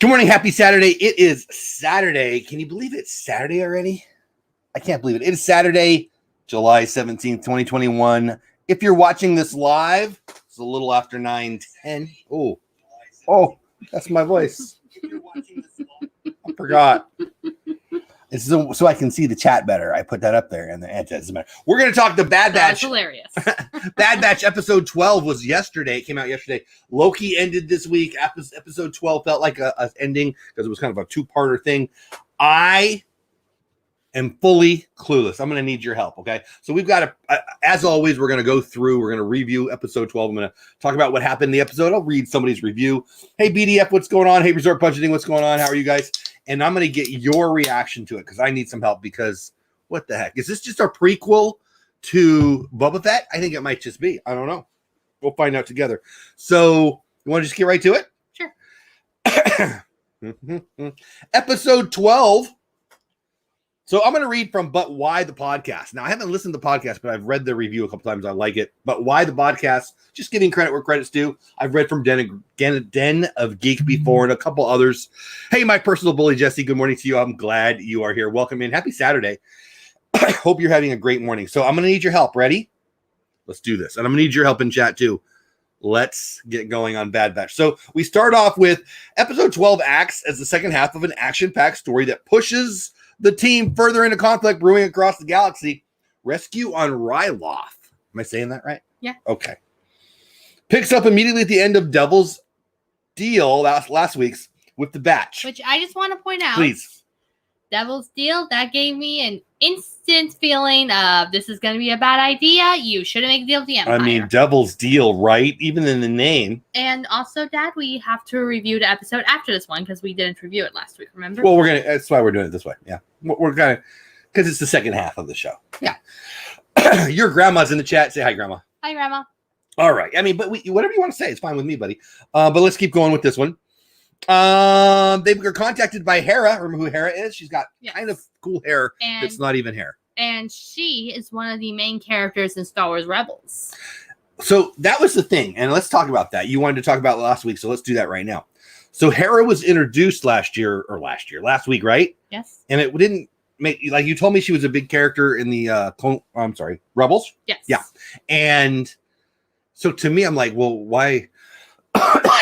Good morning. Happy Saturday. It is Saturday. Can you believe it's Saturday already? I can't believe it. It is Saturday, July 17th, 2021. If you're watching this live, it's a little after 9:10. Oh, that's my voice. I forgot. It's so I can see the chat better. I put that up there, and it doesn't matter. We're going to talk the Bad Batch. That's hilarious. Bad Batch episode 12 was yesterday. It came out yesterday. Loki ended this week. Episode 12 felt like a ending because it was kind of a two-parter thing. I am fully clueless. I'm going to need your help, okay? So we've got as always, we're going to go through. We're going to review episode 12. I'm going to talk about what happened in the episode. I'll read somebody's review. Hey, BDF, what's going on? Hey, Resort Budgeting, what's going on? How are you guys? And I'm going to get your reaction to it because I need some help because what the heck? Is this just a prequel to Boba Fett? I think it might just be. I don't know. We'll find out together. So you want to just get right to it? Sure. Episode 12. So I'm going to read from But Why the Podcast. Now, I haven't listened to the podcast, but I've read the review a couple times. I like it. But Why the Podcast, just giving credit where credit's due. I've read from Den of Geek before and a couple others. Hey, my personal bully, Jesse, good morning to you. I'm glad you are here. Welcome in. Happy Saturday. I hope you're having a great morning. So I'm going to need your help. Ready? Let's do this. And I'm going to need your help in chat, too. Let's get going on Bad Batch. So we start off with episode 12 acts as the second half of an action-packed story that pushes the team further into conflict brewing across the galaxy. Rescue on Ryloth. Am I saying that right? Yeah. Okay. Picks up immediately at the end of Devil's Deal, last week's, with the Batch. Which I just want to point out. Please. Devil's Deal, that gave me an instant feeling of this is going to be a bad idea. You shouldn't make a deal with the Empire. I mean, Devil's Deal, right? Even in the name. And also, Dad, we have to review the episode after this one because we didn't review it last week, remember? Well, that's why we're doing it this way. Yeah. We're kind of, because it's the second half of the show. Yeah. Your grandma's in the chat. Say hi, Grandma. Hi, Grandma. All right. I mean, but whatever you want to say, it's fine with me, buddy. But let's keep going with this one. They were contacted by Hera. Remember who Hera is? She's got kind of cool hair that's not even hair. And she is one of the main characters in Star Wars Rebels. So that was the thing. And let's talk about that. You wanted to talk about it last week, so let's do that right now. So Hera was introduced last week, right? Yes. And it didn't make, like you told me she was a big character in the Rebels? Yes. Yeah. And so to me, I'm like, well, why?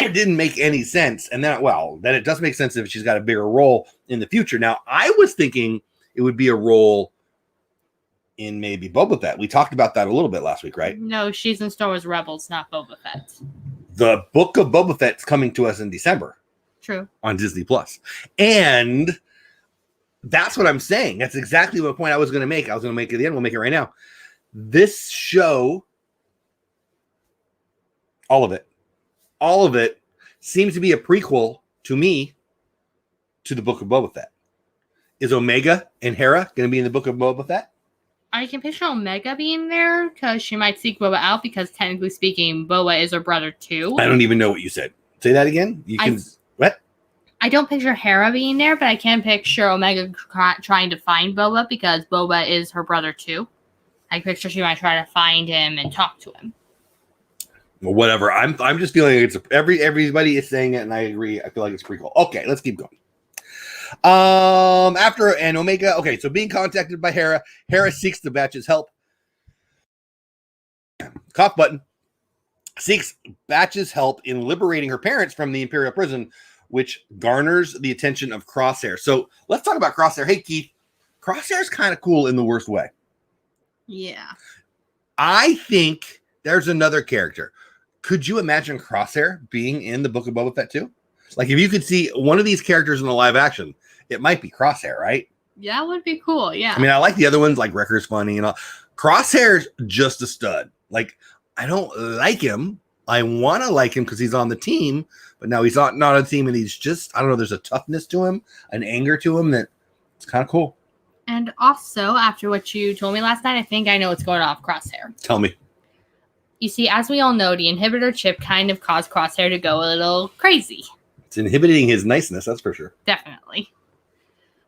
It didn't make any sense. And then it does make sense if she's got a bigger role in the future. Now, I was thinking it would be a role in maybe Boba Fett. We talked about that a little bit last week, right? No, she's in Star Wars Rebels, not Boba Fett. The book of Boba Fett's coming to us in December. True. On Disney Plus. And that's what I'm saying. That's exactly what point I was going to make. I was going to make it at the end. We'll make it right now. This show, all of it seems to be a prequel to me to the book of Boba Fett. Is Omega and Hera going to be in the book of Boba Fett? I can picture Omega being there because she might seek Boba out because technically speaking, Boba is her brother too. I don't even know what you said. Say that again. What? I don't picture Hera being there, but I can picture Omega trying to find Boba because Boba is her brother too. I picture she might try to find him and talk to him. Well, whatever. I'm just feeling like everybody is saying it, and I agree. I feel like it's pretty cool. Okay, let's keep going. After and Omega. Okay, so being contacted by Hera seeks the Batch's help. Cough button. Seeks Batch's help in liberating her parents from the Imperial prison, which garners the attention of Crosshair. So let's talk about Crosshair. Hey, Keith. Crosshair's kind of cool in the worst way. Yeah. I think there's another character. Could you imagine Crosshair being in the Book of Boba Fett too? Like if you could see one of these characters in the live action, it might be Crosshair, right? Yeah, that would be cool. Yeah. I mean, I like the other ones, like Wrecker's funny and all. Crosshair's just a stud. Like, I don't like him. I want to like him because he's on the team, but now he's not on the team, and he's just, I don't know, there's a toughness to him, an anger to him that it's kind of cool. And also, after what you told me last night, I think I know what's going on with Crosshair. Tell me. You see, as we all know, the inhibitor chip kind of caused Crosshair to go a little crazy. It's inhibiting his niceness, that's for sure. Definitely.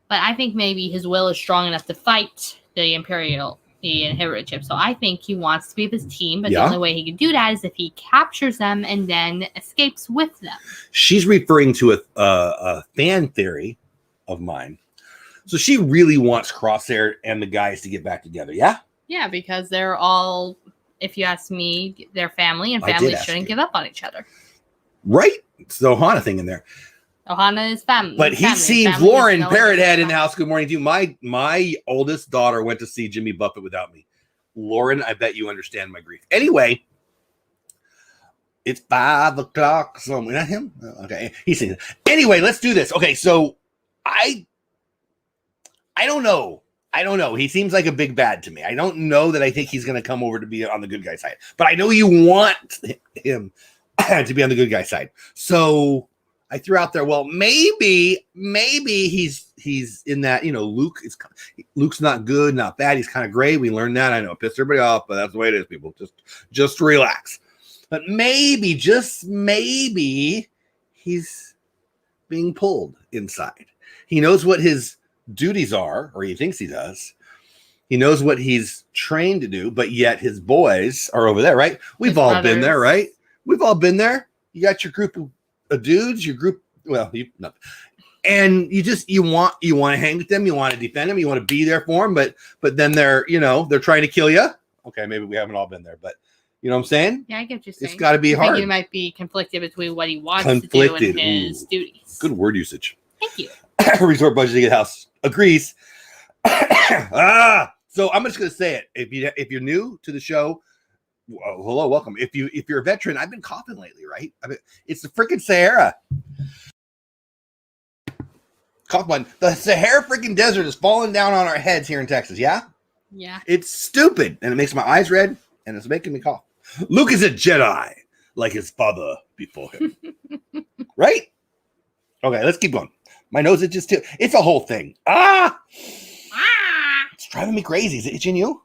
But I think maybe his will is strong enough to fight the Imperial the inhibitor chip. So I think he wants to be with his team, but Yeah. the only way he can do that is if he captures them and then escapes with them. She's referring to a fan theory of mine. So she really wants Crosshair and the guys to get back together. Yeah. Yeah, because they're all, if you ask me, they're family, and I did families ask shouldn't you. give up on each other. Right. It's the Ohana thing in there. Ohana is family. But he family. seems Family is Lauren no Parrothead in family. the house. Good morning to you. My oldest daughter went to see Jimmy Buffett without me. Lauren, I bet you understand my grief. Anyway, it's 5 o'clock. So not him. Okay, he's singing. Anyway, let's do this. Okay, so I don't know. I don't know. He seems like a big bad to me. I don't know that I think he's going to come over to be on the good guy side. But I know you want him to be on the good guy side. So I threw out there, well, maybe he's in that, Luke's not good, not bad. He's kind of gray. We learned that. I know it pissed everybody off, but that's the way it is, people. Just relax. But maybe, just maybe, he's being pulled inside. He knows what his duties are, or he thinks he does. He knows what he's trained to do, but yet his boys are over there, right? We've all been there, right? We've all been there. You got your group of dudes, your group, and you want to hang with them, you want to defend them, you want to be there for them, but then they're trying to kill you. Okay, maybe we haven't all been there, but you know what I'm saying? Yeah, I get what you're saying. It's got to be I hard. think he might be conflicted between what he wants to do and his duties. Good word usage. Thank you. Resort budget to get house agrees. So I'm just gonna say it. If you're new to the show, hello, welcome. If you're a veteran, I've been coughing lately, right? It's the freaking Sahara. Cough button. The Sahara freaking desert is falling down on our heads here in Texas. Yeah. Yeah. It's stupid, and it makes my eyes red, and it's making me cough. Luke is a Jedi, like his father before him. Right? Okay, let's keep going. My nose itches too. It's a whole thing. It's driving me crazy. Is it itching you?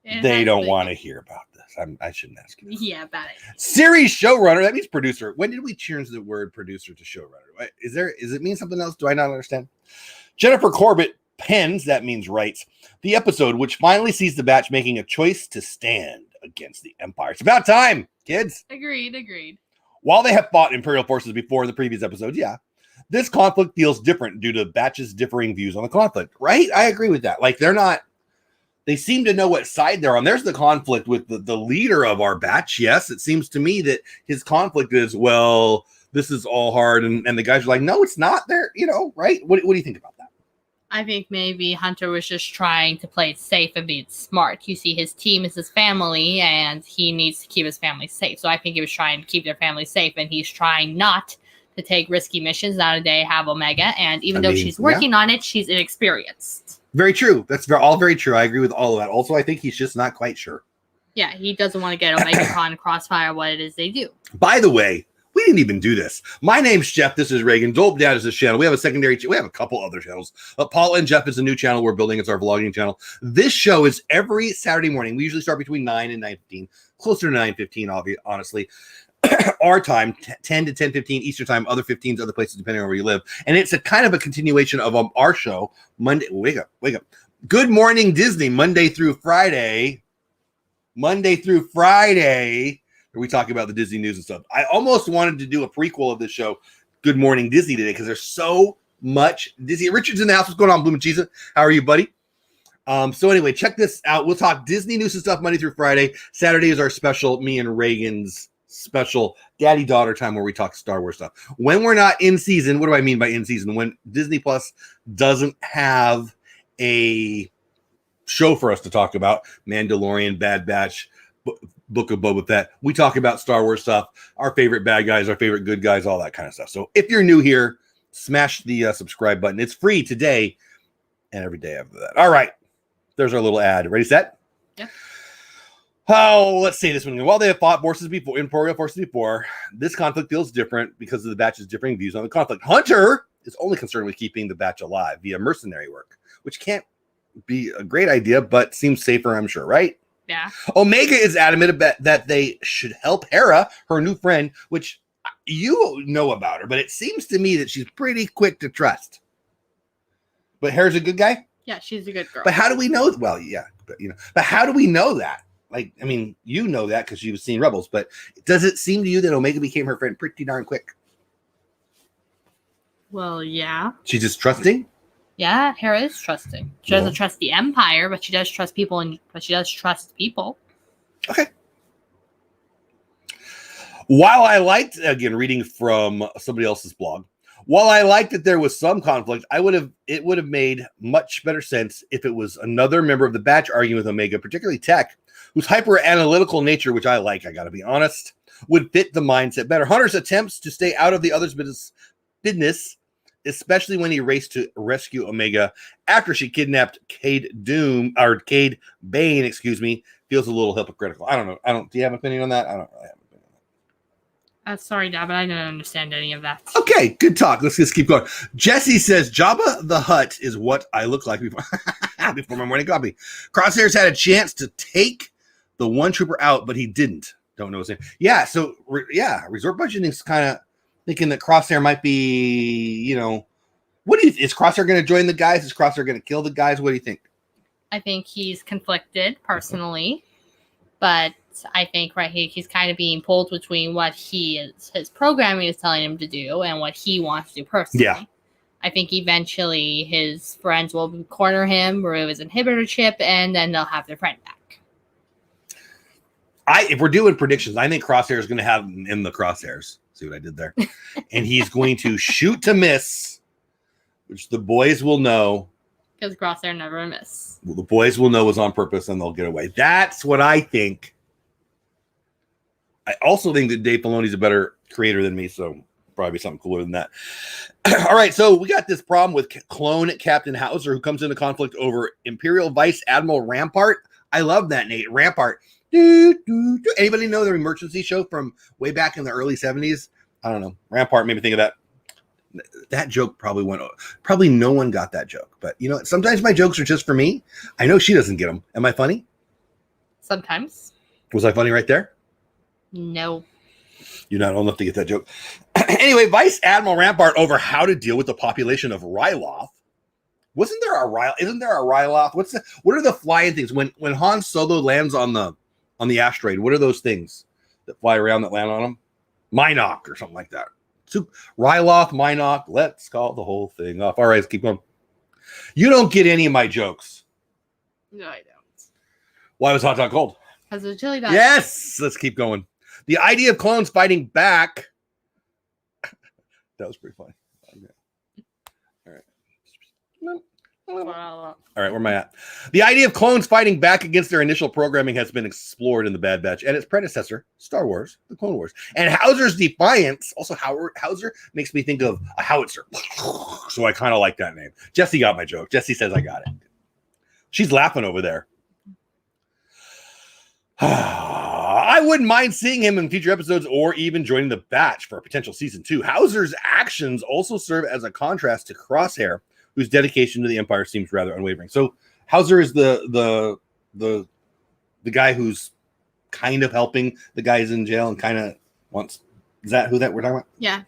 They don't want to hear about this. I shouldn't ask you. Yeah, about it. Series showrunner. That means producer. When did we change the word producer to showrunner? Does it mean something else? Do I not understand? Jennifer Corbett pens, that means writes, the episode which finally sees the Batch making a choice to stand against the Empire. It's about time, kids. Agreed. While they have fought Imperial forces before in the previous episodes, yeah, this conflict feels different due to Batch's differing views on the conflict, right? I agree with that. Like, they seem to know what side they're on. There's the conflict with the leader of our Batch. Yes, it seems to me that his conflict is, well, this is all hard. And the guys are like, no, it's not there, right? What do you think about that? I think maybe Hunter was just trying to play it safe and be smart. You see, his team is his family, and he needs to keep his family safe. So I think he was trying to keep their family safe, and he's trying not to take risky missions. Now they have Omega, and even though she's working on it, she's inexperienced. Very true. That's all very true. I agree with all of that. Also, I think he's just not quite sure. Yeah, he doesn't want to get Omega Con Crossfire what it is they do. By the way, we didn't even do this. My name's Jeff. This is Reagan. Dole Dad is this channel. We have a secondary. We have a couple other channels. Paula and Jeff is a new channel we're building. It's our vlogging channel. This show is every Saturday morning. We usually start between 9 and 9:15, closer to 9:15, honestly. Our time, 10 to 10:15 Eastern time, other 15s, other places, depending on where you live. And it's a kind of a continuation of our show, Monday. Wake up. Good Morning Disney, Monday through Friday. Where we talk about the Disney news and stuff. I almost wanted to do a prequel of this show, Good Morning Disney, today, because there's so much Disney. Richard's in the house. What's going on, Bloom and Cheese? How are you, buddy? So anyway, check this out. We'll talk Disney news and stuff Monday through Friday. Saturday is our special, me and Reagan's special daddy-daughter time where we talk Star Wars stuff. When we're not in season, what do I mean by in season? When Disney Plus doesn't have a show for us to talk about, Mandalorian, Bad Batch, Book of Boba Fett, we talk about Star Wars stuff, our favorite bad guys, our favorite good guys, all that kind of stuff. So if you're new here, smash the subscribe button. It's free today and every day after that. All right. There's our little ad. Ready, set? Yeah. Oh, let's say this one. While they have fought Imperial forces before, this conflict feels different because of the Batch's differing views on the conflict. Hunter is only concerned with keeping the Batch alive via mercenary work, which can't be a great idea, but seems safer, I'm sure, right? Yeah. Omega is adamant that they should help Hera, her new friend, which you know about her, but it seems to me that she's pretty quick to trust. But Hera's a good guy? Yeah, she's a good girl. But how do we know? Well, yeah, But but how do we know that? Like, I mean, you know that because you've seen Rebels, but does it seem to you that Omega became her friend pretty darn quick? Well, yeah. She's just trusting? Yeah, Hera is trusting. She doesn't trust the Empire, but she does trust people, but she does trust people. Okay. While I liked, again, reading from somebody else's blog, while I liked that there was some conflict, it would have made much better sense if it was another member of the batch arguing with Omega, particularly Tech, whose hyper-analytical nature, which I like, I gotta be honest, would fit the mindset better. Hunter's attempts to stay out of the other's business, especially when he raced to rescue Omega after she kidnapped Cade Bane, feels a little hypocritical. I don't know. Do you have an opinion on that? I don't really have an opinion on that. Sorry, Dad, but I don't understand any of that. Okay, good talk. Let's just keep going. Jesse says, Jabba the Hutt is what I look like before my morning coffee. Crosshairs had a chance to take the one trooper out, but he didn't. Don't know his name. Yeah, so, resort budgeting is kind of thinking that Crosshair might be, what do you, is Crosshair going to join the guys? Is Crosshair going to kill the guys? What do you think? I think he's conflicted personally, but I think he's kind of being pulled between what his programming is telling him to do and what he wants to do personally. Yeah. I think eventually his friends will corner him, remove his inhibitor chip, and then they'll have their friend back. If we're doing predictions, I think Crosshair is going to have him in the crosshairs. See what I did there? And he's going to shoot to miss, which the boys will know. Because Crosshair never miss. Well, the boys will know was on purpose and they'll get away. That's what I think. I also think that Dave Filoni's a better creator than me, so probably something cooler than that. All right, so we got this problem with clone Captain Hauser, who comes into conflict over Imperial Vice Admiral Rampart. I love that, Nate. Rampart. Anybody know the emergency show from way back in the early 70s? I don't know. Rampart made me think of that. That joke probably no one got that joke. But sometimes my jokes are just for me. I know she doesn't get them. Am I funny? Sometimes. Was I funny right there? No. You're not old enough to get that joke. Anyway, Vice Admiral Rampart over how to deal with the population of Ryloth. Isn't there a Ryloth? What are the flying things? When Han Solo lands on the asteroid, what are those things that fly around that land on him? Minoc or something like that. So Ryloth, Minoc, let's call the whole thing off. All right, let's keep going. You don't get any of my jokes. No, I don't. Why was Hot Dog cold? Because it's chili dog. Yes, let's keep going. The idea of clones fighting back. That was pretty funny. Okay. All right. All right, where am I at? The idea of clones fighting back against their initial programming has been explored in The Bad Batch and its predecessor, Star Wars, The Clone Wars. And Hauser's defiance, also Hauser, makes me think of a howitzer. So I kind of like that name. Jesse got my joke. Jesse says I got it. She's laughing over there. I wouldn't mind seeing him in future episodes or even joining the batch for a potential season 2. Hauser's actions also serve as a contrast to Crosshair, whose dedication to the Empire seems rather unwavering. So Hauser is the guy who's kind of helping the guys in jail and kind of wants. Is that who that we're talking about? Yeah.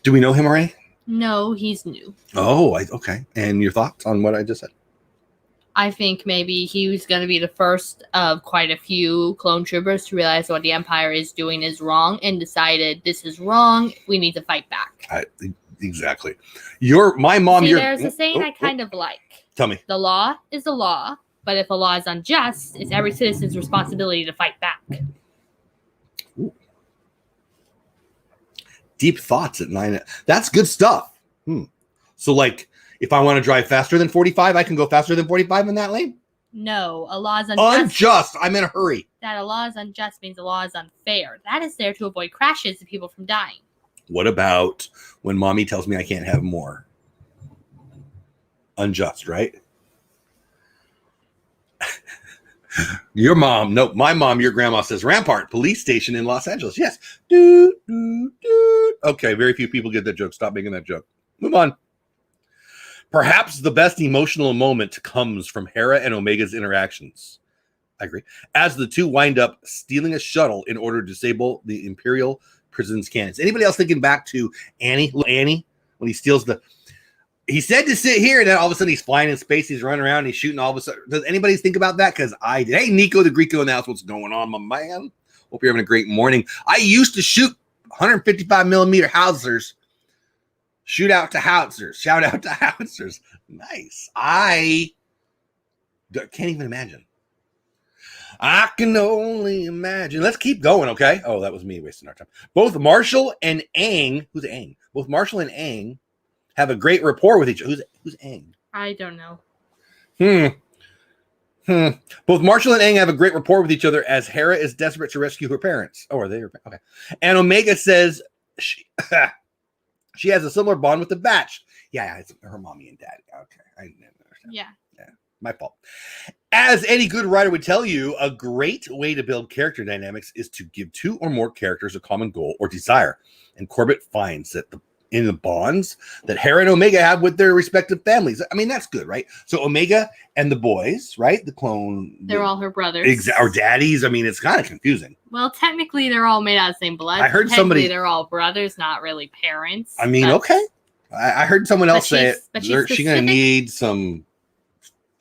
Do we know him already? No, he's new. Oh, okay. And your thoughts on what I just said? I think maybe he was going to be the first of quite a few clone troopers to realize what the Empire is doing is wrong and decided this is wrong. We need to fight back. Exactly. My mom. There's a saying I kind of like. Tell me. The law is the law, but if a law is unjust, it's every citizen's responsibility to fight back. Ooh. Deep thoughts at 9. That's good stuff. So, like, if I want to drive faster than 45, I can go faster than 45 in that lane? No, a law is unjust. Unjust. I'm in a hurry. That a law is unjust means a law is unfair. That is there to avoid crashes and people from dying. What about when mommy tells me I can't have more? Unjust, right? Your mom, no, my mom, your grandma says Rampart, police station in Los Angeles. Yes. Okay, very few people get that joke. Stop making that joke. Move on. Perhaps the best emotional moment comes from Hera and Omega's interactions. I agree. As the two wind up stealing a shuttle in order to disable the Imperial prison's cannons. Anybody else thinking back to Annie, when he steals the... He said to sit here, and then all of a sudden he's flying in space. He's running around. He's shooting all of a sudden. Does anybody think about that? Because I did. Hey, Nico the Greco in the house. What's going on, my man? Hope you're having a great morning. I used to shoot 155 millimeter howitzers. Shout out to howitzers. Nice. I can't even imagine. I can only imagine. Let's keep going, okay? Oh, that was me wasting our time. Both Marshall and Aang. Who's Aang? Both Marshall and Aang have a great rapport with each other. Who's Aang? I don't know. Both Marshall and Aang have a great rapport with each other as Hera is desperate to rescue her parents. Oh, are they? Okay. And Omega says she has a similar bond with the Batch. Yeah, it's her mommy and daddy. Okay. I didn't understand. Yeah. My fault. As any good writer would tell you, a great way to build character dynamics is to give two or more characters a common goal or desire. And Corbett finds that in the bonds that Hera and Omega have with their respective families. I mean, that's good, right? So Omega and the boys, right? The clone. They're all her brothers. Or daddies. I mean, it's kind of confusing. Well, technically, they're all made out of the same blood. I heard somebody. They're all brothers, not really parents. I mean, okay. I heard someone else say it. But she's going to need some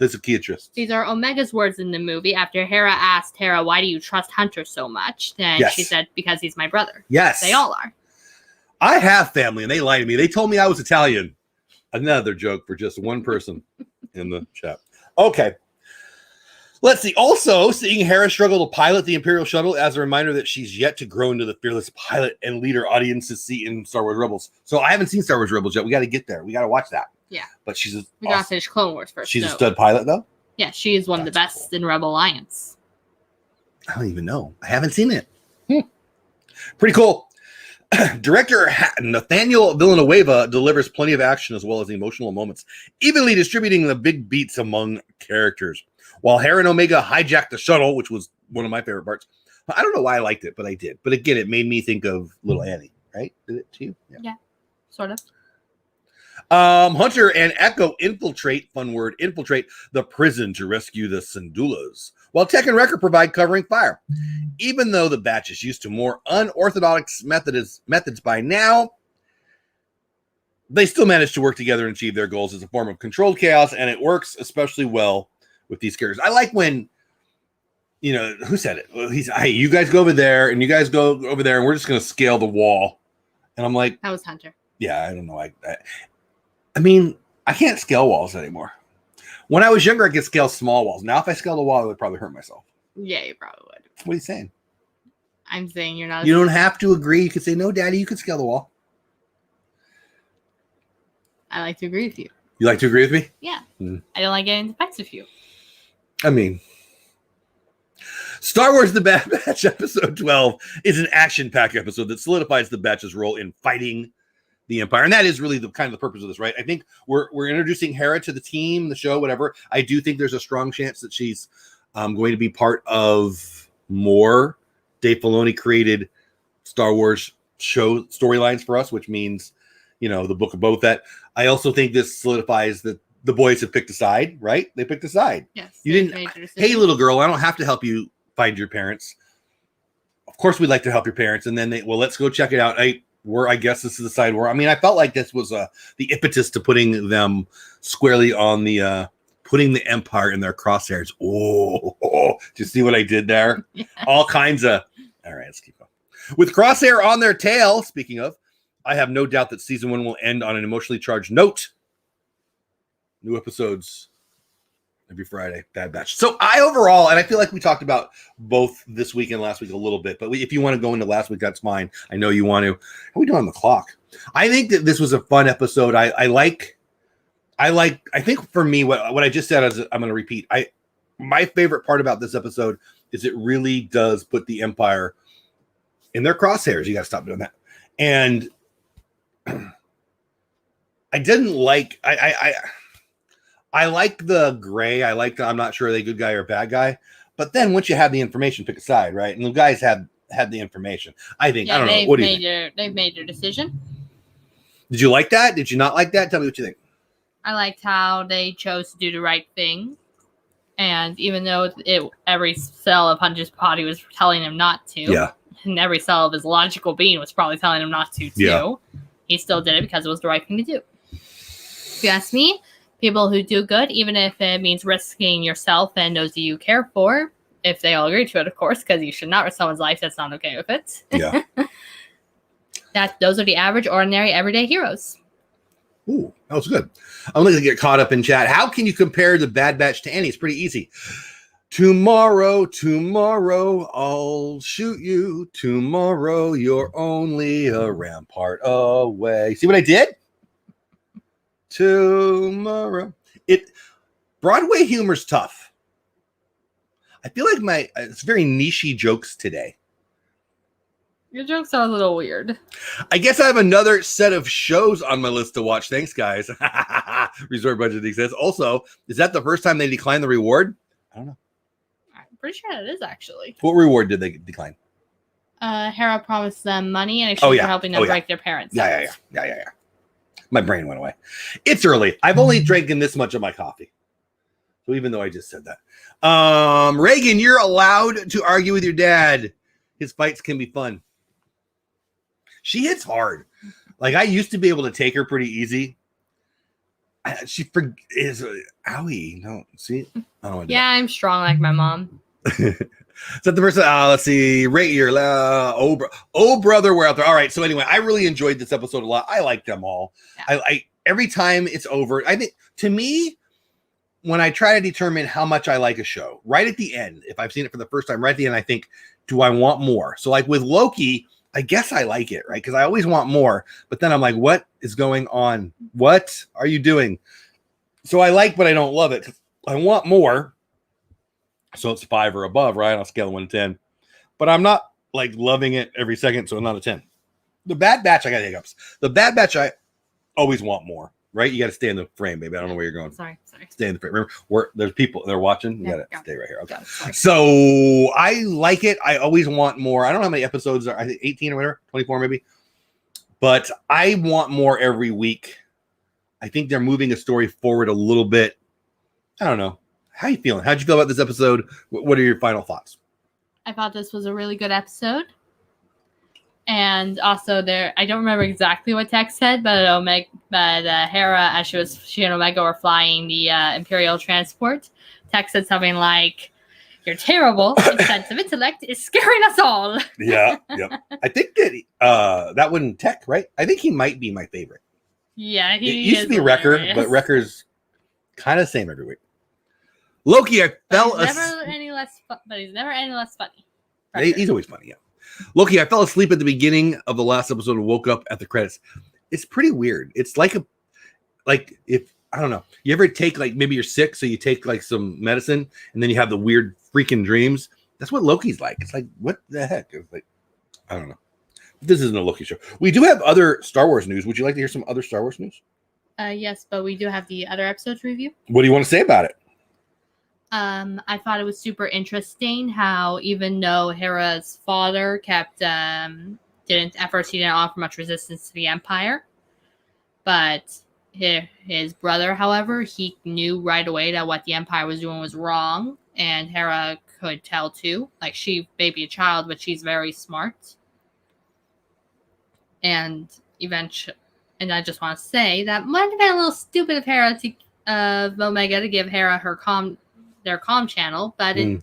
psychiatrist. These are Omega's words in the movie. After Hera asked Hera, "Why do you trust Hunter so much?" Then she said, "Because he's my brother." Yes. They all are. I have family, and they lied to me. They told me I was Italian. Another joke for just one person in the chat. Okay. Let's see. Also, seeing Hera struggle to pilot the Imperial shuttle as a reminder that she's yet to grow into the fearless pilot and leader audiences see in Star Wars Rebels. So I haven't seen Star Wars Rebels yet. We got to get there. We got to watch that. Yeah. But she's we got to finish Clone Wars first. She's a stud pilot, though? Yeah, she is one of the best in Rebel Alliance. I don't even know. I haven't seen it. Pretty cool. Director Nathaniel Villanueva delivers plenty of action as well as emotional moments, evenly distributing the big beats among characters. While Hera and Omega hijacked the shuttle, which was one of my favorite parts. I don't know why I liked it, but I did. But again, it made me think of Little Annie, right? Did it to you? Yeah, sort of. Hunter and Echo infiltrate the prison to rescue the Syndulas, while Tech and Wrecker provide covering fire. Even though the Batch is used to more unorthodox methods by now, they still manage to work together and achieve their goals as a form of controlled chaos, and it works especially well with these characters. I like when, who said it? Well, hey, you guys go over there, and you guys go over there, and we're just going to scale the wall. And I'm like... That was Hunter. Yeah, I don't know. I mean, I can't scale walls anymore. When I was younger, I could scale small walls. Now, if I scale the wall, I would probably hurt myself. Yeah, you probably would. What are you saying? I'm saying you're not. You don't have to agree. You could say, no, Daddy, you could scale the wall. I like to agree with you. You like to agree with me? Yeah. I don't like getting into fights with you. I mean, Star Wars The Bad Batch Episode 12 is an action-packed episode that solidifies the Batch's role in fighting the Empire. And that is really the purpose of this, right? I think we're introducing Hera to the team, the show, whatever. I do think there's a strong chance that she's going to be part of more Dave Filoni created Star Wars show storylines for us, which means, the Book of Boba Fett. I also think this solidifies that the boys have picked a side, right? They picked a side. Yes. You didn't, hey, little girl, I don't have to help you find your parents. Of course, we'd like to help your parents. And then let's go check it out. I guess this is the side where, I felt like this was the impetus to putting them squarely on putting the Empire in their crosshairs. Oh, do you see what I did there? Yeah. All kinds of, all right, let's keep going. With Crosshair on their tail, speaking of, I have no doubt that season 1 will end on an emotionally charged note. New episodes every Friday, Bad Batch. So overall, and I feel like we talked about both this week and last week a little bit, but if you want to go into last week, that's fine. I know you want to. How are we doing on the clock? I think that this was a fun episode. I think for me, what I just said is, I'm going to repeat. My favorite part about this episode is it really does put the Empire in their crosshairs. You got to stop doing that. And I didn't like, I like the gray. I'm not sure are they good guy or bad guy. But then once you have the information, pick a side, right? And the guys had the information. I think, I don't know. What do you think? They've made their decision. Did you like that? Did you not like that? Tell me what you think. I liked how they chose to do the right thing. And even though every cell of Hunter's body was telling him not to, yeah, and every cell of his logical being was probably telling him not to, too, yeah, he still did it because it was the right thing to do. If you ask me, people who do good, even if it means risking yourself and those you care for, if they all agree to it, of course, because you should not risk someone's life that's not okay with it. Yeah. Those are the average, ordinary, everyday heroes. Ooh, that was good. I'm going to get caught up in chat. How can you compare the Bad Batch to Annie? It's pretty easy. Tomorrow, I'll shoot you. Tomorrow, you're only a rampart away. See what I did? Tomorrow. Broadway humor's tough. I feel like it's very niche-y jokes today. Your jokes are a little weird. I guess I have another set of shows on my list to watch. Thanks, guys. Resort budgeting says. Also, is that the first time they declined the reward? I don't know. I'm pretty sure it is, actually. What reward did they decline? Hera promised them money in exchange for helping them break their parents. Yeah. My brain went away. It's early. I've only drank this much of my coffee. So even though I just said that. Reagan, you're allowed to argue with your dad. His fights can be fun. She hits hard. Like, I used to be able to take her pretty easy. She is owie. No, see? I don't yeah, I'm strong like my mom. Is that the person? Let's see. Rate your oh brother, we're out there. All right. So anyway, I really enjoyed this episode a lot. I like them all. Yeah. I every time it's over. I think to me, when I try to determine how much I like a show, right at the end, if I've seen it for the first time, right at the end, I think, do I want more? So like with Loki, I guess I like it, right? Because I always want more. But then I'm like, what is going on? What are you doing? So I like, but I don't love it. I want more. So it's 5 or above, right? On a scale of 1 to 10. But I'm not like loving it every second, so not a 10. The Bad Batch, I got hiccups. The Bad Batch, I always want more, right? You got to stay in the frame, baby. I don't know where you're going. Sorry. Stay in the frame. Remember, there's people, they're watching. You got to stay right here. Okay. Yeah, so I like it. I always want more. I don't know how many episodes are. I think 18 or whatever, 24 maybe. But I want more every week. I think they're moving a story forward a little bit. I don't know. How you feeling? How'd you feel about this episode? What are your final thoughts? I thought this was a really good episode. And also I don't remember exactly what Tex said, but Hera, as she and Omega were flying the Imperial transport, Tex said something like, "You're terrible. Your sense of intellect is scaring us all." Yeah. I think that that one Tech, right? I think he might be my favorite. Yeah, he used to be Wrecker, but Wrecker's kind of the same every week. Loki, I fell asleep. But he's never any less funny. He's always funny, yeah. Loki, I fell asleep at the beginning of the last episode and woke up at the credits. It's pretty weird. It's like if I don't know. You ever take maybe you're sick, so you take some medicine, and then you have the weird freaking dreams. That's what Loki's like. It's like, what the heck? It's like, I don't know. This isn't a Loki show. We do have other Star Wars news. Would you like to hear some other Star Wars news? Yes, but we do have the other episodes review. What do you want to say about it? I thought it was super interesting how even though Hera's father didn't offer much resistance to the Empire, but his brother, however, he knew right away that what the Empire was doing was wrong, and Hera could tell too. Like, she may be a child, but she's very smart. And eventually, and I just want to say that might have been a little stupid of Omega to give Hera their comm channel, but it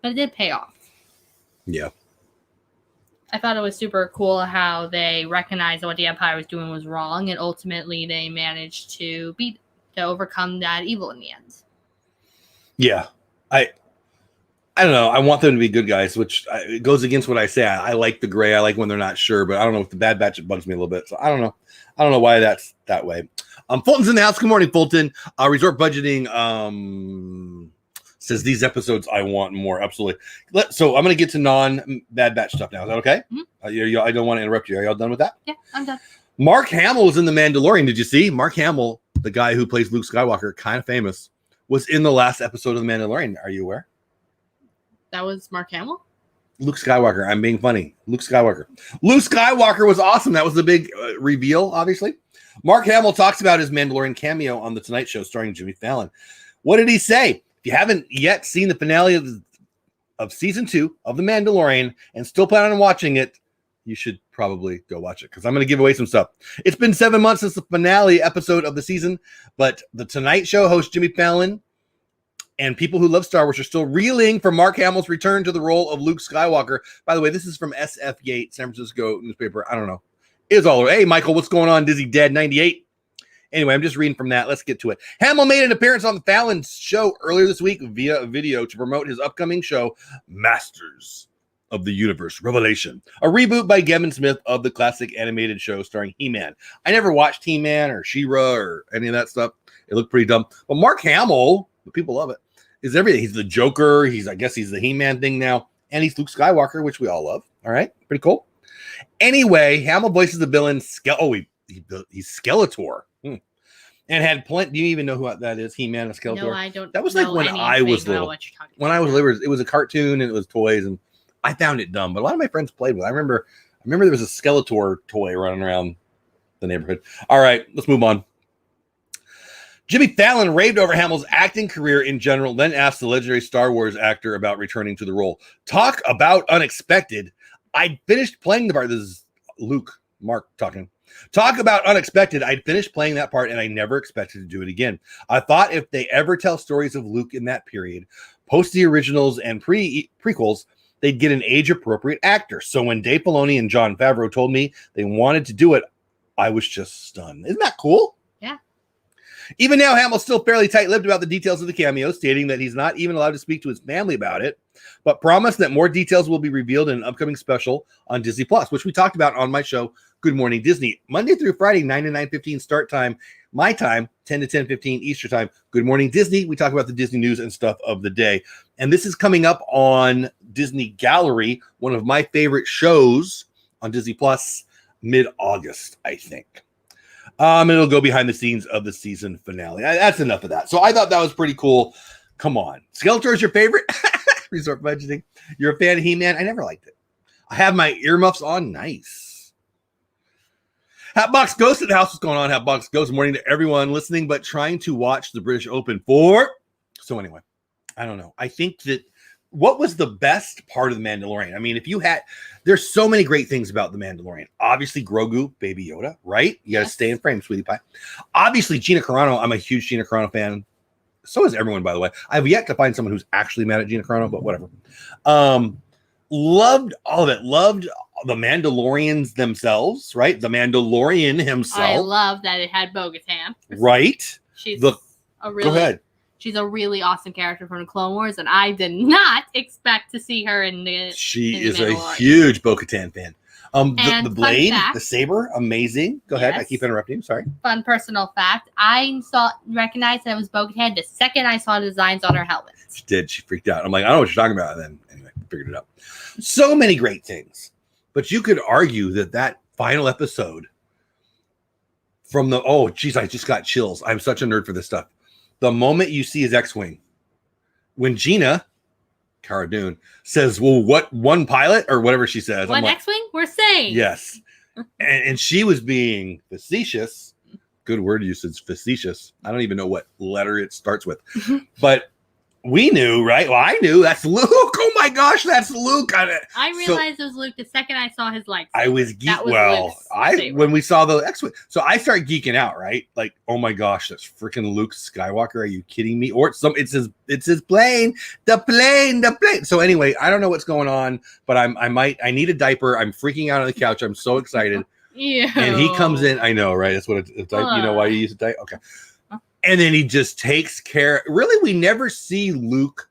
did pay off. Yeah. I thought it was super cool how they recognized that what the Empire was doing was wrong, and ultimately they managed to overcome that evil in the end. Yeah. I don't know. I want them to be good guys, which it goes against what I say. I like the gray. I like when they're not sure, but I don't know. With the Bad Batch, it bugs me a little bit. So I don't know. I don't know why that's that way. Fulton's in the house. Good morning, Fulton. Resort budgeting says these episodes I want more. Absolutely. So I'm going to get to non-Bad Batch stuff now. Is that okay? Mm-hmm. I don't want to interrupt you. Are y'all done with that? Yeah, I'm done. Mark Hamill is in The Mandalorian. Did you see? Mark Hamill, the guy who plays Luke Skywalker, kind of famous, was in the last episode of The Mandalorian. Are you aware? That was Mark Hamill? Luke Skywalker. I'm being funny. Luke Skywalker. Luke Skywalker was awesome. That was the big reveal, obviously. Mark Hamill talks about his Mandalorian cameo on The Tonight Show starring Jimmy Fallon. What did he say? If you haven't yet seen the finale of season 2 of The Mandalorian and still plan on watching it, you should probably go watch it because I'm going to give away some stuff. It's been 7 months since the finale episode of the season, but the Tonight Show host Jimmy Fallon and people who love Star Wars are still reeling from Mark Hamill's return to the role of Luke Skywalker. By the way, this is from SF Yates, San Francisco newspaper. I don't know. It's all over. Hey, Michael, what's going on? Dizzy Dead 98. Anyway, I'm just reading from that. Let's get to it. Hamill made an appearance on the Fallon show earlier this week via a video to promote his upcoming show, Masters of the Universe Revelation, a reboot by Kevin Smith of the classic animated show starring He-Man. I never watched He-Man or She-Ra or any of that stuff. It looked pretty dumb. But Mark Hamill, the people love it, is everything. He's the Joker. I guess he's the He-Man thing now. And he's Luke Skywalker, which we all love. All right. Pretty cool. Anyway, Hamill voices the villain. He's Skeletor. And had plenty. Do you even know who that is? He-Man and Skeletor? No, I don't. That was like when I was little. When I was little, it was a cartoon and it was toys, and I found it dumb. But a lot of my friends played with it. I remember there was a Skeletor toy running around the neighborhood. All right, let's move on. Jimmy Fallon raved over Hamill's acting career in general, then asked the legendary Star Wars actor about returning to the role. Talk about unexpected. I'd finished playing the part. This is Mark talking. Talk about unexpected. I'd finished playing that part and I never expected to do it again. I thought if they ever tell stories of Luke in that period, post the originals and prequels, they'd get an age-appropriate actor. So when Dave Filoni and Jon Favreau told me they wanted to do it, I was just stunned. Isn't that cool? Yeah. Even now, Hamill's still fairly tight-lipped about the details of the cameo, stating that he's not even allowed to speak to his family about it, but promised that more details will be revealed in an upcoming special on Disney+, which we talked about on my show, Good Morning Disney. Monday through Friday, 9 to 9:15 start time, my time, 10 to 10:15 Eastern time. Good Morning Disney. We talk about the Disney news and stuff of the day. And this is coming up on Disney Gallery, one of my favorite shows on Disney+, mid-August, I think. And it'll go behind the scenes of the season finale. That's enough of that. So I thought that was pretty cool. Come on. Skeletor is your favorite? Resort budgeting. You're a fan of He-Man? I never liked it. I have my earmuffs on. Nice. Hatbox Ghost at the house. What's going on, Hatbox Ghost? Morning to everyone listening, but trying to watch the British Open for. So anyway, I don't know. I think that what was the best part of The Mandalorian? I mean, there's so many great things about The Mandalorian. Obviously, Grogu, Baby Yoda, right? You got to stay in frame, sweetie pie. Obviously, Gina Carano. I'm a huge Gina Carano fan. So is everyone, by the way. I've yet to find someone who's actually mad at Gina Carano, but whatever. Loved all of it. Loved the Mandalorians themselves, right? The Mandalorian himself. I love that it had Bo-Katan. Right? Go ahead. She's a really awesome character from the Clone Wars, and I did not expect to see her in the. She is a huge Bo-Katan fan. The blade, the saber, amazing. Go ahead. I keep interrupting. Sorry. Fun personal fact: I recognized that it was Bo-Katan the second I saw the designs on her helmet. She did. She freaked out. I'm like, I don't know what you're talking about. And then anyway, figured it out. So many great things, but you could argue that final episode from the I just got chills. I'm such a nerd for this stuff. The moment you see his X-wing, when Gina, Cara Dune, says, well, what, one pilot or whatever she says. One X-wing? We're saying. Yes. and she was being facetious. Good word usage, facetious. I don't even know what letter it starts with. But we knew, right? Well, I knew that's Luke. Oh my gosh, that's Luke. I realized it was Luke the second I saw his lightsaber. I was geeking. When we saw the X-wing, so I started geeking out, right? Like, oh my gosh, that's freaking Luke Skywalker. Are you kidding me? Or it's his plane, the plane. So anyway, I don't know what's going on, but I need a diaper. I'm freaking out on the couch. I'm so excited. Ew. And he comes in. I know, right? That's what it's like. You know why you use a diaper? Okay. And then he just takes care. Really, we never see Luke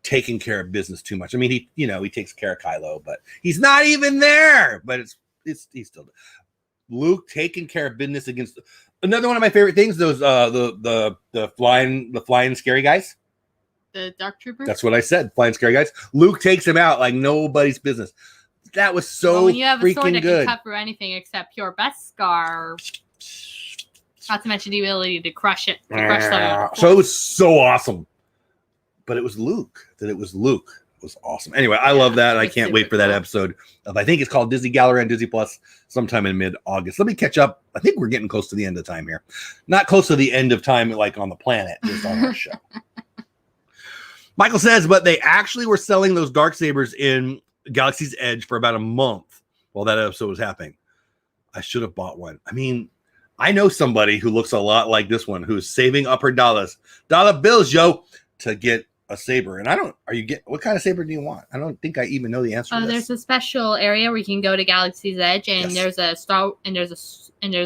taking care of business too much. I mean, he takes care of Kylo, but he's not even there. But he's still Luke taking care of business against another one of my favorite things. Those the flying scary guys. The Dark Troopers. That's what I said. Flying scary guys. Luke takes him out like nobody's business. That was so when you have a sword that can cut through anything except pure Beskar. Not to mention the ability to crush it. So it was so awesome. But it was Luke. It was awesome. Anyway, I love that. I can't wait for that episode of, I think it's called Disney Gallery on Disney Plus sometime in mid-August. Let me catch up. I think we're getting close to the end of time here. Not close to the end of time like on the planet, just on our show. Michael says, but they actually were selling those Darksabers in Galaxy's Edge for about a month. while that episode was happening. I should have bought one. I mean, I know somebody who looks a lot like this one who's saving up her dollar bills, yo, to get a saber. And what kind of saber do you want? I don't think I even know the answer to this. There's a special area where you can go to Galaxy's Edge, and Yes. there's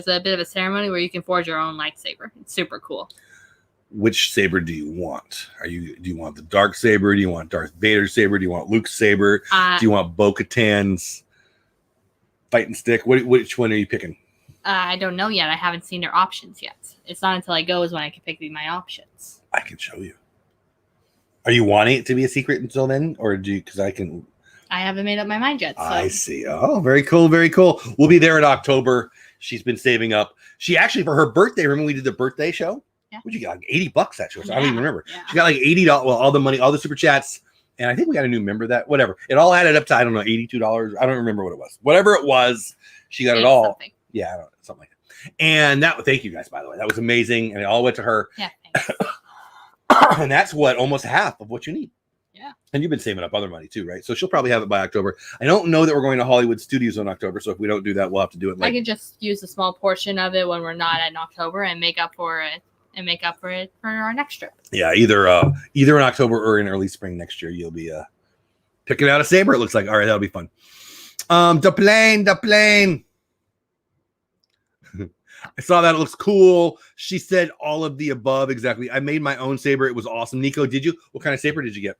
a bit of a ceremony where you can forge your own lightsaber. It's super cool. Which saber do you want? Do you want the dark saber? Do you want Darth Vader's saber? Do you want Luke's saber? Do you want Bo-Katan's fighting stick? Which one are you picking? I don't know yet. I haven't seen their options yet. It's not until I go is when I can pick my options. I can show you. Are you wanting it to be a secret until then, or because I can? I haven't made up my mind yet. So. I see. Oh, very cool, very cool. We'll be there in October. She's been saving up. She actually, for her birthday, remember we did the birthday show? Yeah. What'd you get? Like $80 that show. So I don't even remember. Yeah. She got like $80. Well, all the money, all the super chats. And I think we got a new member that, whatever. It all added up to, I don't know, $82. I don't remember what it was. Whatever it was, she got it all. Something. Yeah, I don't know, something like that. And thank you guys, by the way. That was amazing. And it all went to her. Yeah, thanks. And that's almost half of what you need. Yeah. And you've been saving up other money too, right? So she'll probably have it by October. I don't know that we're going to Hollywood Studios in October. So if we don't do that, we'll have to do it. I can just use a small portion of it when we're not in October and make up for it. For our next trip. Yeah, either in October or in early spring next year, you'll be picking out a saber. It looks like. All right, that'll be fun. The plane. I saw that. It looks cool. She said all of the above. Exactly. I made my own saber. It was awesome. Nico, did you? What kind of saber did you get?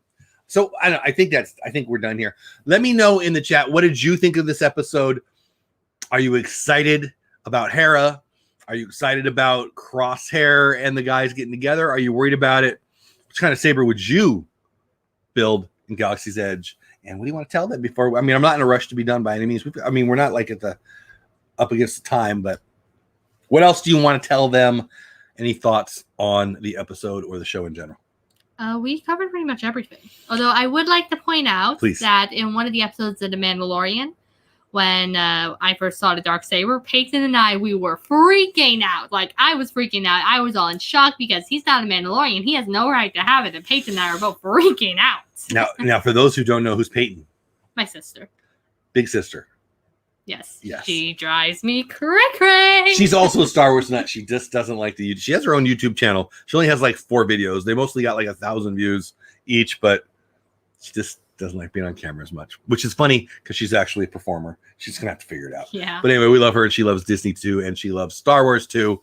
So I think we're done here. Let me know in the chat. What did you think of this episode? Are you excited about Hera? Are you excited about Crosshair and the guys getting together? Are you worried about it? Which kind of saber would you build in Galaxy's Edge? And what do you want to tell them before? I mean, I'm not in a rush to be done by any means. We're not like up against the time, but what else do you want to tell them? Any thoughts on the episode or the show in general? We covered pretty much everything. Although I would like to point out that in one of the episodes of The Mandalorian, when I first saw the Darksaber, Peyton and I, we were freaking out. Like, I was freaking out. I was all in shock because he's not a Mandalorian. He has no right to have it. And Peyton and I were both freaking out. Now, for those who don't know, who's Peyton? My sister. Big sister. Yes. Yes. She drives me cray-cray. She's also a Star Wars nut. She just doesn't like the YouTube. She has her own YouTube channel. She only has like 4 videos. They mostly got like 1,000 views each, but she just doesn't like being on camera as much, which is funny because she's actually a performer. She's gonna have to figure it out. Yeah. But anyway, we love her, and she loves Disney too, and she loves Star Wars too,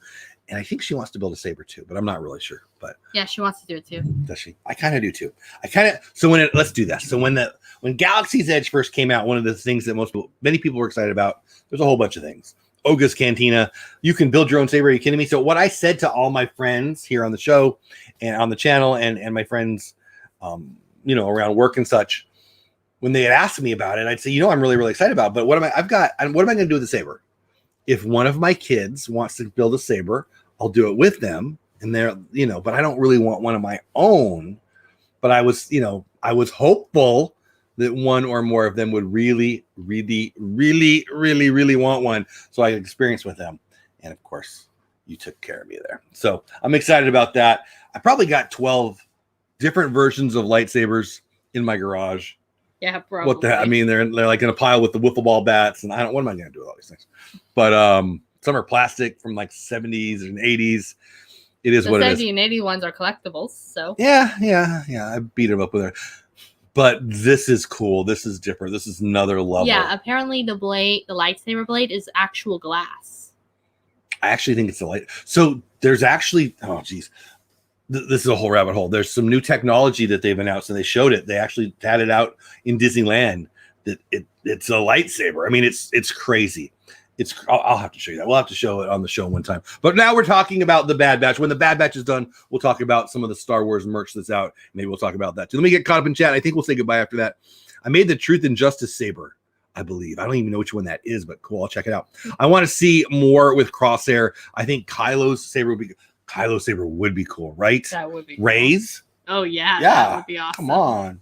and I think she wants to build a saber too, but I'm not really sure. But yeah, she wants to do it too. Does she? I kind of do too. Let's do this. So when Galaxy's Edge first came out, one of the things that many people were excited about. There's a whole bunch of things. Oga's Cantina. You can build your own saber. Are you kidding me? So what I said to all my friends here on the show and on the channel, and my friends, around work and such. When they had asked me about it, I'd say, I'm really, really excited about it, but what am I going to do with the saber? If one of my kids wants to build a saber, I'll do it with them. And but I don't really want one of my own. But I was hopeful that one or more of them would really, really, really, really, really want one. So I could experience with them. And of course, you took care of me there. So I'm excited about that. I probably got 12 different versions of lightsabers in my garage. Yeah, probably. What the heck? I mean, they're like in a pile with the wiffle ball bats, and what am I going to do with all these things? But some are plastic from like 70s and 80s. It is what it is. The 70 and 80 ones are collectibles, so. Yeah. I beat them up with it. But this is cool. This is different. This is another level. Yeah, apparently the lightsaber blade is actual glass. I actually think it's a light. So there's actually, oh geez. This is a whole rabbit hole. There's some new technology that they've announced, and they showed it. They actually had it out in Disneyland. That it's a lightsaber. I mean, it's crazy. I'll have to show you that. We'll have to show it on the show one time. But now we're talking about the Bad Batch. When the Bad Batch is done, we'll talk about some of the Star Wars merch that's out. Maybe we'll talk about that too. Let me get caught up in chat. I think we'll say goodbye after that. I made the Truth and Justice saber, I believe. I don't even know which one that is, but cool. I'll check it out. I want to see more with Crosshair. I think Kylo's saber would be cool, right? That would be cool. Ray's? Oh, yeah. Yeah. That would be awesome. Come on.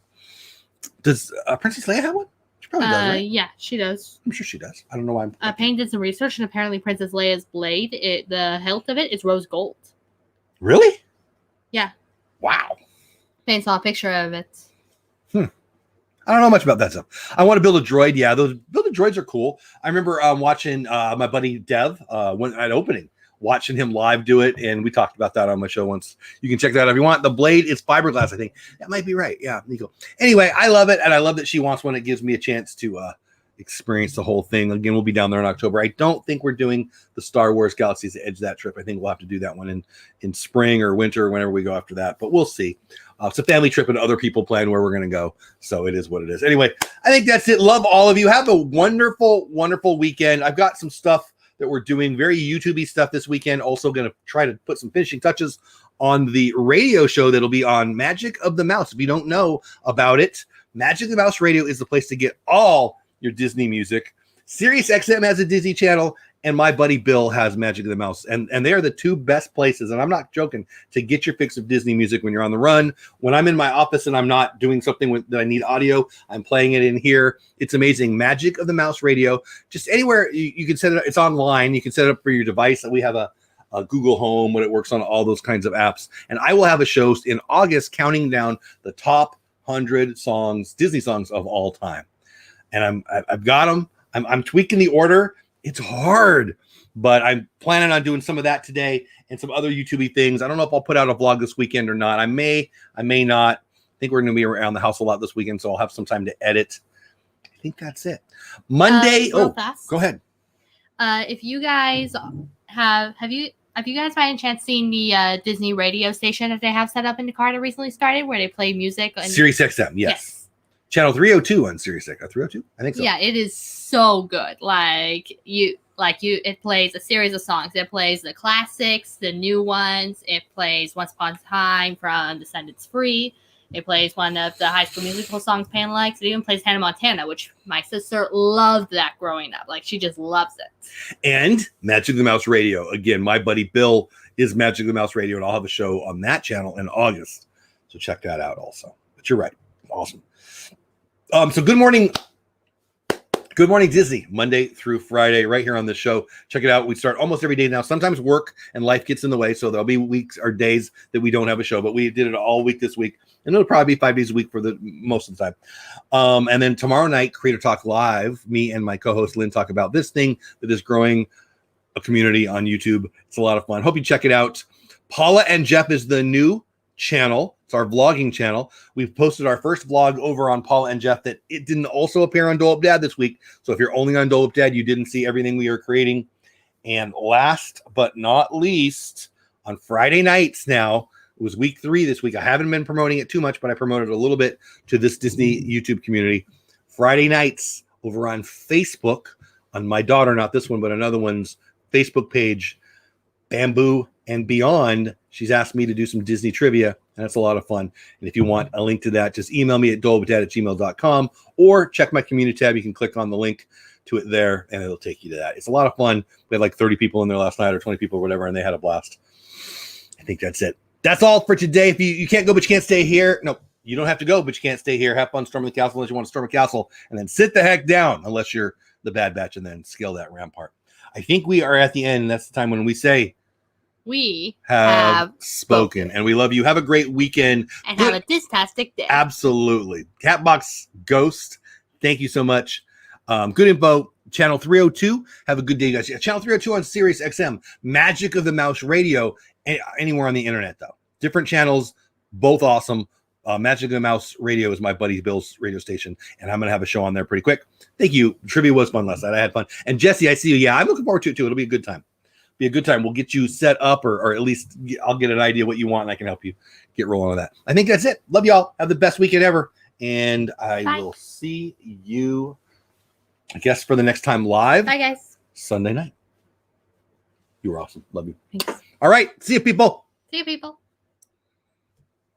Does Princess Leia have one? She probably does, right? Yeah, she does. I'm sure she does. I don't know why. Payne did some research, and apparently Princess Leia's blade, the hilt of it is rose gold. Really? Yeah. Wow. Payne saw a picture of it. I don't know much about that stuff. I want to build a droid. Yeah, those building droids are cool. I remember watching my buddy Dev when at opening, watching him live do it, and we talked about that on my show once. You can check that out if you want. The blade is fiberglass, I think. That might be right. Yeah, Nico. Anyway, I love it, and I love that she wants one. It gives me a chance to experience the whole thing. Again, we'll be down there in October. I don't think we're doing the Star Wars Galaxy's Edge that trip. I think we'll have to do that one in spring or winter or whenever we go after that, but we'll see. It's a family trip and other people plan where we're going to go. So it is what it is. Anyway, I think that's it. Love all of you. Have a wonderful, wonderful weekend. I've got some stuff that we're doing, very YouTube-y stuff this weekend. Also going to try to put some finishing touches on the radio show that'll be on Magic of the Mouse. If you don't know about it, Magic of the Mouse Radio is the place to get all your Disney music. Sirius XM has a Disney channel, and my buddy Bill has Magic of the Mouse. And they are the two best places, and I'm not joking, to get your fix of Disney music when you're on the run. When I'm in my office and I'm not doing something that I need audio, I'm playing it in here. It's amazing. Magic of the Mouse Radio. Just anywhere you can set it up. It's online. You can set it up for your device. We have a Google Home when it works on all those kinds of apps. And I will have a show in August counting down the top 100 songs, Disney songs of all time. And I've got them. I'm tweaking the order. It's hard, but I'm planning on doing some of that today and some other YouTube things. I don't know if I'll put out a vlog this weekend or not. I may not. I think we're going to be around the house a lot this weekend, so I'll have some time to edit. I think that's it. Monday. Fast. Go ahead. If you guys have you guys by any chance seen the Disney radio station that they have set up in the car that recently started, where they play music? Sirius XM, yes. Channel 302 on Sirius XM. 302? I think so. Yeah, it is so good. It plays a series of songs. It plays the classics, the new ones. It plays Once Upon a Time from Descendants Free. It plays one of the High School Musical songs Pan likes. It even plays Hannah Montana, which my sister loved that growing up. She just loves it. And Magic of the Mouse Radio. Again, my buddy Bill is Magic of the Mouse Radio, and I'll have a show on that channel in August. So check that out also. But you're right. Awesome. So good morning Disney, Monday through Friday, right here on this show. Check it out. We start almost every day now. Sometimes work and life gets in the way, so there'll be weeks or days that we don't have a show, but we did it all week this week, and it'll probably be 5 days a week for the most of the time. And then tomorrow night, Creator Talk Live, me and my co-host Lynn talk about this thing that is growing a community on YouTube. It's a lot of fun. Hope you check it out. Paula and Jeff is the new channel. It's our vlogging channel. We've posted our first vlog over on Paula and Jeff that it didn't also appear on Dole Dad this week. So if you're only on Dole Dad, you didn't see everything we are creating. And last but not least, on Friday nights now, it was week 3 this week. I haven't been promoting it too much, but I promoted a little bit to this Disney YouTube community. Friday nights over on Facebook, on my daughter, not this one, but another one's Facebook page, Bamboo and Beyond. She's asked me to do some Disney trivia, and that's a lot of fun. And if you want a link to that, just email me at dolebutad@gmail.com or check my community tab. You can click on the link to it there, and it'll take you to that. It's a lot of fun. We had like 30 people in there last night or 20 people or whatever, and they had a blast. I think that's it. That's all for today. If you can't go, but you can't stay here. No, you don't have to go, but you can't stay here. Have fun storming the castle unless you want to storm a castle, and then sit the heck down unless you're the Bad Batch, and then scale that rampart. I think we are at the end. That's the time when we say, we have spoken. And we love you. Have a great weekend. And have a distastic day. Absolutely. Catbox Ghost, thank you so much. Good info. Channel 302. Have a good day, guys. Channel 302 on Sirius XM. Magic of the Mouse Radio. Anywhere on the internet, though. Different channels, both awesome. Magic of the Mouse Radio is my buddy Bill's radio station, and I'm going to have a show on there pretty quick. Thank you. Trivia was fun last night. I had fun. And Jesse, I see you. Yeah, I'm looking forward to it, too. It'll be a good time. Be a good time. We'll get you set up, or at least I'll get an idea what you want, and I can help you get rolling on that. I think that's it. Love y'all. Have the best weekend ever, and I will see you, I guess, for the next time live. Bye, guys. Sunday night. You were awesome. Love you. Thanks. All right. See you, people. See you, people.